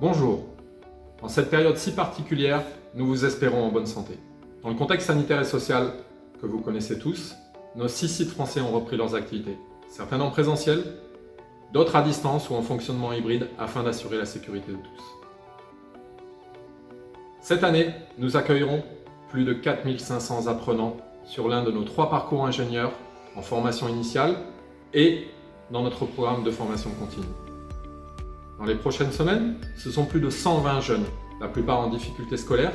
Bonjour. En cette période si particulière, nous vous espérons en bonne santé. Dans le contexte sanitaire et social que vous connaissez tous, nos 6 sites français ont repris leurs activités. Certains en présentiel, d'autres à distance ou en fonctionnement hybride afin d'assurer la sécurité de tous. Cette année, nous accueillerons plus de 4500 apprenants sur l'un de nos 3 parcours ingénieurs en formation initiale et dans notre programme de formation continue. Dans les prochaines semaines, ce sont plus de 120 jeunes, la plupart en difficulté scolaire,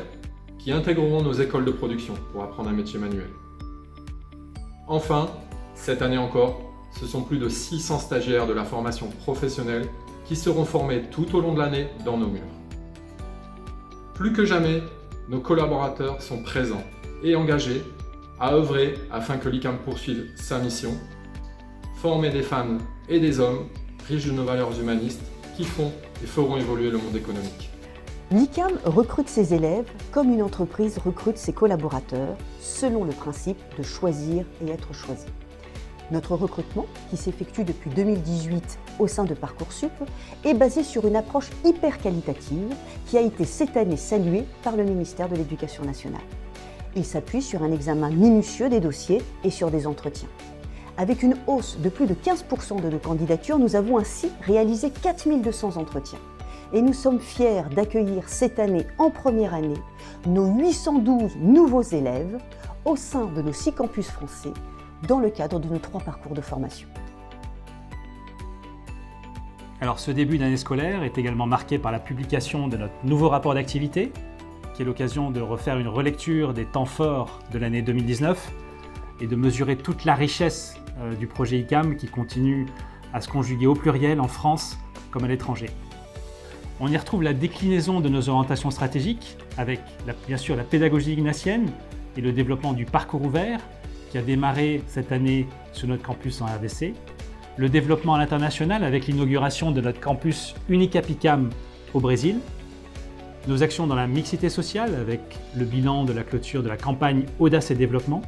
qui intégreront nos écoles de production pour apprendre un métier manuel. Enfin, cette année encore, ce sont plus de 600 stagiaires de la formation professionnelle qui seront formés tout au long de l'année dans nos murs. Plus que jamais, nos collaborateurs sont présents et engagés à œuvrer afin que l'ICAM poursuive sa mission, former des femmes et des hommes riches de nos valeurs humanistes qui font et feront évoluer le monde économique. L'ICAM recrute ses élèves comme une entreprise recrute ses collaborateurs, selon le principe de choisir et être choisi. Notre recrutement, qui s'effectue depuis 2018 au sein de Parcoursup, est basé sur une approche hyper qualitative qui a été cette année saluée par le ministère de l'Éducation nationale. Il s'appuie sur un examen minutieux des dossiers et sur des entretiens. Avec une hausse de plus de 15% de nos candidatures, nous avons ainsi réalisé 4200 entretiens. Et nous sommes fiers d'accueillir cette année, en première année, nos 812 nouveaux élèves au sein de nos 6 campus français dans le cadre de nos 3 parcours de formation. Alors ce début d'année scolaire est également marqué par la publication de notre nouveau rapport d'activité, qui est l'occasion de refaire une relecture des temps forts de l'année 2019 et de mesurer toute la richesse du projet ICAM qui continue à se conjuguer au pluriel en France comme à l'étranger. On y retrouve la déclinaison de nos orientations stratégiques avec bien sûr la pédagogie ignatienne et le développement du parcours ouvert qui a démarré cette année sur notre campus en RDC, le développement à l'international avec l'inauguration de notre campus Unicap ICAM au Brésil, nos actions dans la mixité sociale avec le bilan de la clôture de la campagne Audace et Développement,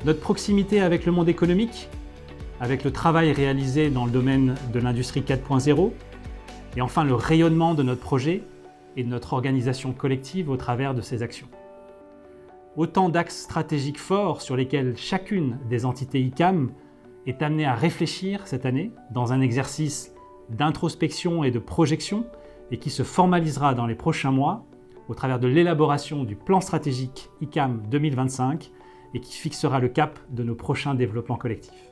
notre proximité avec le monde économique, avec le travail réalisé dans le domaine de l'industrie 4.0, et enfin le rayonnement de notre projet et de notre organisation collective au travers de ces actions. Autant d'axes stratégiques forts sur lesquels chacune des entités ICAM est amenée à réfléchir cette année dans un exercice d'introspection et de projection et qui se formalisera dans les prochains mois au travers de l'élaboration du plan stratégique ICAM 2025 et qui fixera le cap de nos prochains développements collectifs.